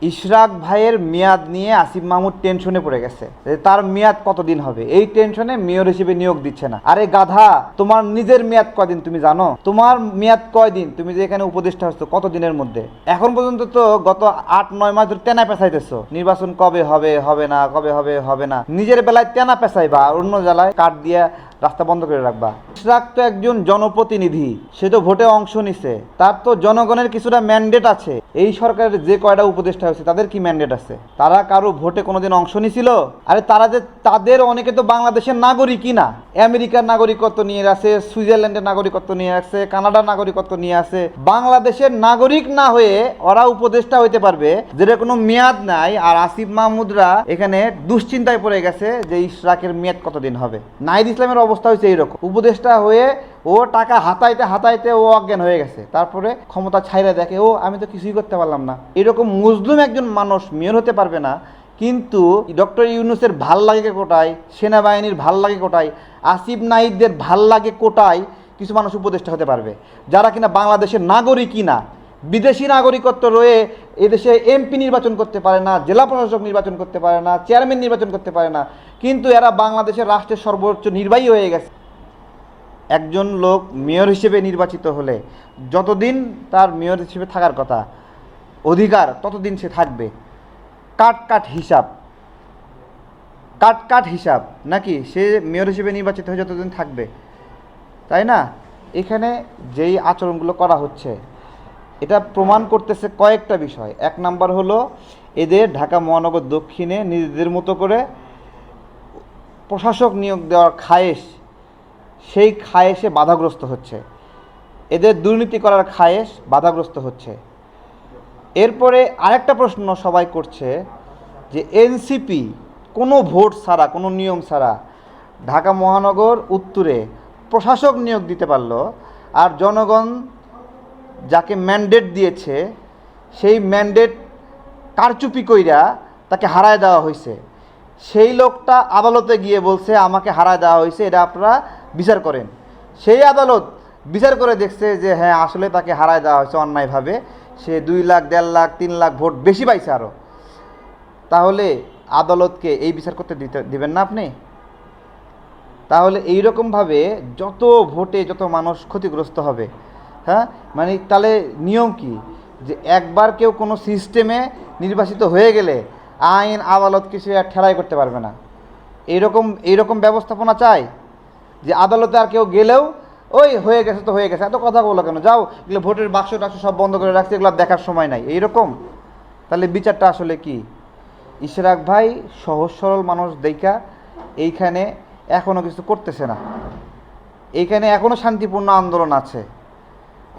ইশরাক ভাইয়ের মেয়াদ নিয়ে আসিফ মাহমুদ টেনশনে পড়ে গেছে যে তার মেয়াদ কতদিন হবে। এই টেনশনে মেয়র হিসেবে নিয়োগ দিচ্ছে না। আরে গাধা, তোমার নিজের মেয়াদ কয়দিন তুমি জানো? তোমার মেয়াদ কয়দিন? তুমি যে এখানে উপদেষ্টা হচ্ছ কতদিনের মধ্যে? এখন পর্যন্ত তো গত 8-9 মাস ধরে তেনা পেঁচাইতেছো, নির্বাচন কবে হবে, হবে না, কবে হবে, হবে না। নিজের বেলায় তেনা পেঁচাইবা, অন্য জেলায় কাঠ দিয়া রাস্তা বন্ধ করে রাখবা। ইশরাক তো একজন জনপ্রতিনিধি, সে তো ভোটে অংশ নিছে, তার তো জনগণের কিছুটা ম্যান্ডেট আছে। এই সরকারের যে কয়টা উপদেষ্টা হয়েছে তাদের কি ম্যান্ডেট আছে? তারা কারো ভোটে কোনোদিন অংশ নিছিল? আরে তারা যে, তাদের অনেকে তো বাংলাদেশের নাগরিকই না, আমেরিকার নাগরিকত্ব নিয়ে আছে, সুইজারল্যান্ডের নাগরিকত্ব নিয়ে আছে, কানাডার নাগরিকত্ব নিয়ে আছে। বাংলাদেশের নাগরিক না হয়ে ওরা উপদেষ্টা হইতে পারবে, যেটা কোনো মেয়াদ নাই। আর আসিফ মাহমুদরা এখানে দুশ্চিন্তায় পড়ে গেছে যে ইশরাকের মেয়াদ কতদিন হবে। নাহিদ ইসলামের অবস্থা হয়েছে এইরকম, উপদেষ্টা হয়ে ও টাকা হাতাইতে হাতাইতে ও অজ্ঞান হয়ে গেছে, তারপরে ক্ষমতা ছাইরা দেখে ও আমি তো কিছুই করতে পারলাম না। এরকম মজলুম একজন মানুষ মেয়র হতে পারবে না। কিন্তু ডক্টর ইউনূসের ভাল লাগে কোটায়, সেনাবাহিনীর ভাল লাগে কোটায়, আসিফ নাহিদদের ভাল লাগে কোটায় কিছু মানুষ উপদেষ্টা হতে পারবে, যারা কিনা বাংলাদেশের নাগরিকই না, বিদেশি নাগরিকত্ব রয়ে এদেশে এমপি নির্বাচন করতে পারে না, জেলা প্রশাসক নির্বাচন করতে পারে না, চেয়ারম্যান নির্বাচন করতে পারে না, কিন্তু এরা বাংলাদেশের রাষ্ট্রের সর্বোচ্চ নির্বাহী হয়ে গেছে। একজন লোক মেয়র হিসেবে নির্বাচিত হলে যতদিন তার মেয়র হিসেবে থাকার কথা অধিকার, ততদিন সে থাকবে। কাট হিসাব, কাট হিসাব নাকি সে মেয়র হিসেবে নির্বাচিত হয়ে যতদিন থাকবে, তাই না? এখানে যেই আচরণগুলো করা হচ্ছে এটা প্রমাণ করতেছে কয়েকটা বিষয়। এক নাম্বার হলো এদের ঢাকা মহানগর দক্ষিণে নিজেদের মতো করে প্রশাসক নিয়োগ দেওয়ার খায়েশ, সেই খায়েশে বাধাগ্রস্ত হচ্ছে। এদের দুর্নীতি করার খায়েশ বাধাগ্রস্ত হচ্ছে। এরপরে আরেকটা প্রশ্ন সবাই করছে যে এনসিপি কোনো ভোট ছাড়া, কোনো নিয়ম ছাড়া ঢাকা মহানগর উত্তরে প্রশাসক নিয়োগ দিতে পারলো, আর জনগণ যাকে ম্যান্ডেট দিয়েছে সেই ম্যান্ডেট কারচুপি কইরা তাকে হারায় দেওয়া হয়েছে। সেই লোকটা আদালতে গিয়ে বলছে আমাকে হারায় দেওয়া হয়েছে, এটা আপনারা বিচার করেন। সেই আদালত বিচার করে দেখছে যে হ্যাঁ আসলে তাকে হারায় দেওয়া হয়েছে অন্যায়ভাবে, সে 2 লাখ, 1.5 লাখ, 3 লাখ ভোট বেশি পাইছে আরও। তাহলে আদালতকে এই বিচার করতে দিবেন না আপনি? তাহলে এইরকমভাবে যত ভোটে যত মানুষ ক্ষতিগ্রস্ত হবে, হ্যাঁ, মানে তাহলে নিয়ম কি যে একবার কেউ কোনো সিস্টেমে নির্বাচিত হয়ে গেলে আইন আদালত কিছু আর ঠেলাই করতে পারবে না? এইরকম ব্যবস্থাপনা চাই যে আদালতে আর কেউ গেলেও ওই হয়ে গেছে তো হয়ে গেছে, এত কথা বলো কেন, যাও এগুলো ভোটের বাক্স টাক্স সব বন্ধ করে রাখছে, এগুলো দেখার সময় নাই, এইরকম? তাহলে বিচারটা আসলে কি? ইশরাক ভাই সহজ সরল মানুষ দেখা এইখানে এখনও কিছু করতেছে না, এইখানে এখনও শান্তিপূর্ণ আন্দোলন আছে।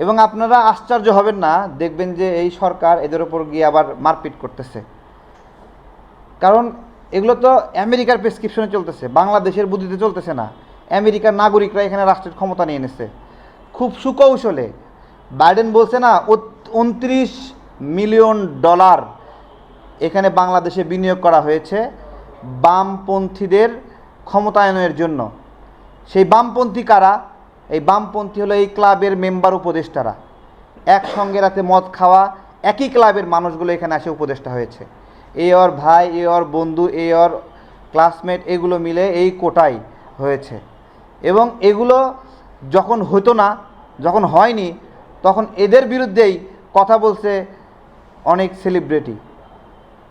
এবং আপনারা আশ্চর্য হবেন না, দেখবেন যে এই সরকার এদের ওপর গিয়ে আবার মারপিট করতেছে। কারণ এগুলো তো আমেরিকার প্রেসক্রিপশনে চলতেছে, বাংলাদেশের বুদ্ধিতে চলতেছে না। আমেরিকার নাগরিকরা এখানে রাষ্ট্রের ক্ষমতা নিয়ে এনেছে খুব সুকৌশলে। বাইডেন বলছে না 29 মিলিয়ন ডলার এখানে বাংলাদেশে বিনিয়োগ করা হয়েছে বামপন্থীদের ক্ষমতায়নের জন্য। সেই বামপন্থী কারা? এই বামপন্থী হলো এই ক্লাবের মেম্বার উপদেষ্টারা, একসঙ্গে রাতে মদ খাওয়া একই ক্লাবের মানুষগুলো এখানে এসে উপদেষ্টা হয়েছে। এ ওর ভাই, এ ওর বন্ধু, এ ওর ক্লাসমেট, এগুলো মিলে এই কোটাই হয়েছে। এবং এগুলো যখন হতো না, যখন হয়নি, তখন এদের বিরুদ্ধেই কথা বলছে অনেক সেলিব্রিটি,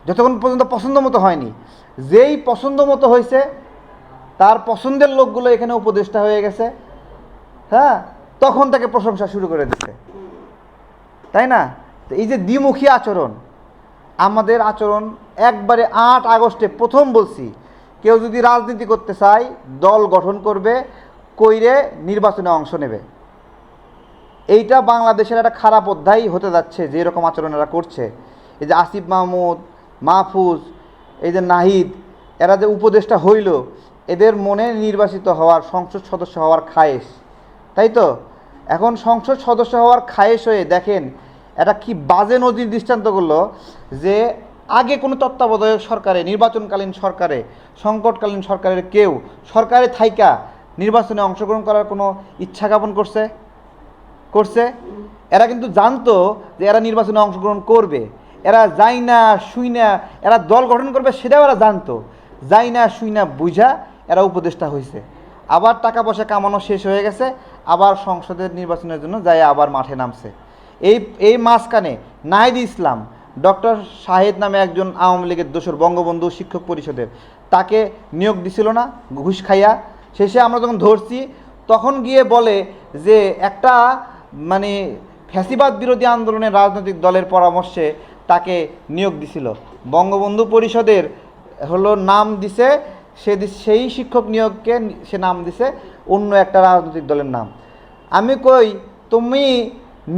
যতক্ষণ পর্যন্ত পছন্দ মতো হয়নি। যেই পছন্দ মতো হয়েছে তার পছন্দের লোকগুলো এখানে উপদেষ্টা হয়ে গেছে, হ্যাঁ, তখন তাকে প্রশংসা শুরু করে দিচ্ছে, তাই না? তো এই যে দ্বিমুখী আচরণ, আমাদের আচরণ একবারে 8 আগস্টে প্রথম বলছি, কেউ যদি রাজনীতি করতে চায় দল গঠন করবে, কইরে নির্বাচনে অংশ নেবে। এইটা বাংলাদেশের একটা খারাপ অধ্যায় হতে যাচ্ছে যে এরকম আচরণ এরা করছে। এই যে আসিফ মাহমুদ, মাহফুজ, এই যে নাহিদ, এরা যে উপদেষ্টা হইল, এদের মনে নির্বাচিত হওয়ার, সংসদ সদস্য হওয়ার খায়েশ, তাই তো? এখন সংসদ সদস্য হওয়ার খায়েশ হয়ে দেখেন এটা কি বাজে নজির দৃষ্টান্ত করলো যে আগে কোনো তত্ত্বাবধায়ক সরকারে, নির্বাচনকালীন সরকারে, সংকটকালীন সরকারের কেউ সরকারে থাইকা নির্বাচনে অংশগ্রহণ করার কোনো ইচ্ছা জ্ঞাপন করছে? এরা কিন্তু জানতো যে এরা নির্বাচনে অংশগ্রহণ করবে, এরা যাই না শুই না, এরা দল গঠন করবে সেটাও এরা জানতো, যাই না শুই না বুঝা এরা উপদেষ্টা হয়েছে। আবার টাকা পয়সা কামানো শেষ হয়ে গেছে, আবার সংসদের নির্বাচনের জন্য যাই আবার মাঠে নামছে। এই এই মাঝখানে নাহিদ ইসলাম, ডক্টর শাহিদ নামে একজন আওয়ামী লীগের দোসর, বঙ্গবন্ধু শিক্ষক পরিষদের, তাকে নিয়োগ দিছিল না ঘুষ খাইয়া? শেষে আমরা যখন ধরছি তখন গিয়ে বলে যে একটা মানে ফ্যাসিবাদ বিরোধী আন্দোলনের রাজনৈতিক দলের পরামর্শে তাকে নিয়োগ দিছিল। বঙ্গবন্ধু পরিষদের হলো নাম দিছে, সেই শিক্ষক নিয়োগকে সে নাম দিছে অন্য একটা রাজনৈতিক দলের নাম। আমি কই, তুমি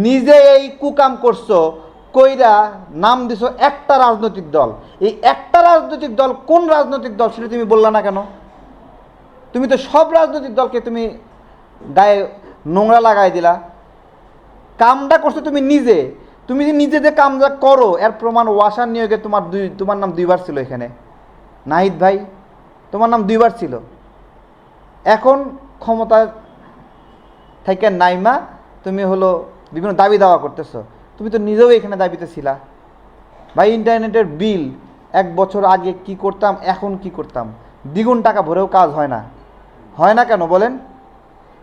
নিজে এই কুকাম করছো, কইরা নাম দিছো একটা রাজনৈতিক দল। এই একটা রাজনৈতিক দল কোন রাজনৈতিক দল সেটা তুমি বললা না কেন? তুমি তো সব রাজনৈতিক দলকে তুমি গায়ে নোংরা লাগাই দিলা। কামটা করছো তুমি নিজে। তুমি যে নিজে যে কামটা করো এর প্রমাণ ওয়াসার নিয়োগে তোমার নাম 2বার ছিল এখানে। নাহিদ ভাই, তোমার নাম 2বার ছিল। এখন ক্ষমতা থেকে নাইমা তুমি হলো বিভিন্ন দাবি দাওয়া করতেছো। তুমি তো নিজেও এখানে দাবিতে ছিলা। ভাই, ইন্টারনেটের বিল 1 বছর আগে কি করতাম, এখন কি করতাম, দ্বিগুণ টাকা ভরেও কাজ হয় না। হয় না কেন বলেন?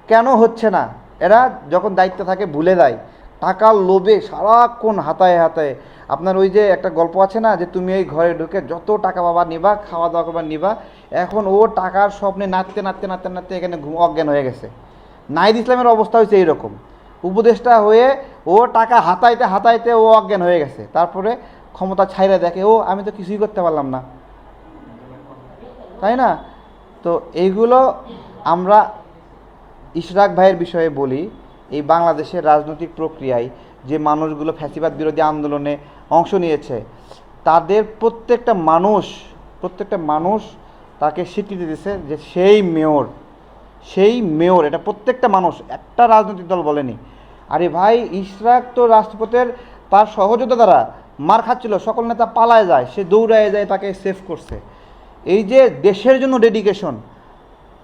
কেন হচ্ছে না? এরা যখন দায়িত্ব থাকে ভুলে যায়, টাকার লোভে সারাক্ষণ হাতায় হাতায়। আপনার ওই যে একটা গল্প আছে না, যে তুমি এই ঘরে ঢুকে যত টাকা বাবা নিবা, খাওয়া দাওয়া করবা নিবা। এখন ও টাকার স্বপ্নে নাচতে নাচতে নাচতে নাচতে এখানে অজ্ঞান হয়ে গেছে। নাহিদ ইসলামের অবস্থা হয়েছে এইরকম। উপদেষ্টা হয়ে ও টাকা হাতাইতে হাতাইতে ও অজ্ঞান হয়ে গেছে। তারপরে ক্ষমতা ছাইরা দেখে, ও আমি তো কিছুই করতে পারলাম না, তাই না? তো এইগুলো আমরা ইশরাক ভাইয়ের বিষয়ে বলি। এই বাংলাদেশের রাজনৈতিক প্রক্রিয়ায় যে মানুষগুলো ফ্যাসিবাদ বিরোধী আন্দোলনে অংশ নিয়েছে, তাদের প্রত্যেকটা মানুষ তাকে স্বীকৃতি দিয়েছে যে সেই মেয়র। এটা প্রত্যেকটা মানুষ, একটা রাজনৈতিক দল বলেনি। আরে ভাই, ইশরাক তো রাষ্ট্রপতির তার সহযোগিতা দ্বারা মার খাচ্ছিল, সকল নেতা পালায় যায়, সে দৌড়ায় যায়, তাকে সেভ করছে। এই যে দেশের জন্য ডেডিকেশন,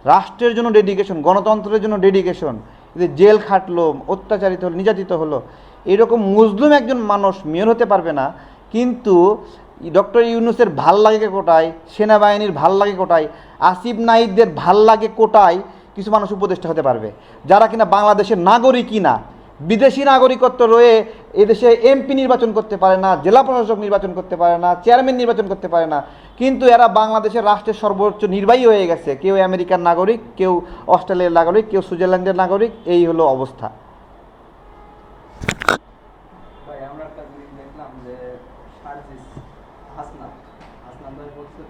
রাষ্ট্রের জন্য ডেডিকেশন, গণতন্ত্রের জন্য ডেডিকেশন, যে জেল খাটলো, অত্যাচারিত হলো, নির্যাতিত হলো, এরকম মুসলিম একজন মানুষ মেয়র হতে পারবে না। কিন্তু ডক্টর ইউনূসের ভাল লাগে কোটায়, সেনাবাহিনীর ভাল লাগে কোটায়, আসিফ নাহিদদের ভাল লাগে কোটায় কিছু মানুষ উপদেষ্টা হতে পারবে, যারা কিনা বাংলাদেশের নাগরিকই না, বিদেশি নাগরিকত্ব রয়ে এদেশে এমপি নির্বাচন করতে পারে না, জেলা প্রশাসক নির্বাচন করতে পারে না, চেয়ারম্যান নির্বাচন করতে পারে না, কিন্তু এরা বাংলাদেশের রাষ্ট্রের সর্বোচ্চ নির্বাহী হয়ে গেছে। কেউ আমেরিকার নাগরিক, কেউ অস্ট্রেলিয়ার নাগরিক, কেউ সুইজারল্যান্ডের নাগরিক। এই হলো অবস্থা। ভাই, আমরা একটা জিনিস দেখলাম যে সার্জিস হাসনাত ভাই বলছে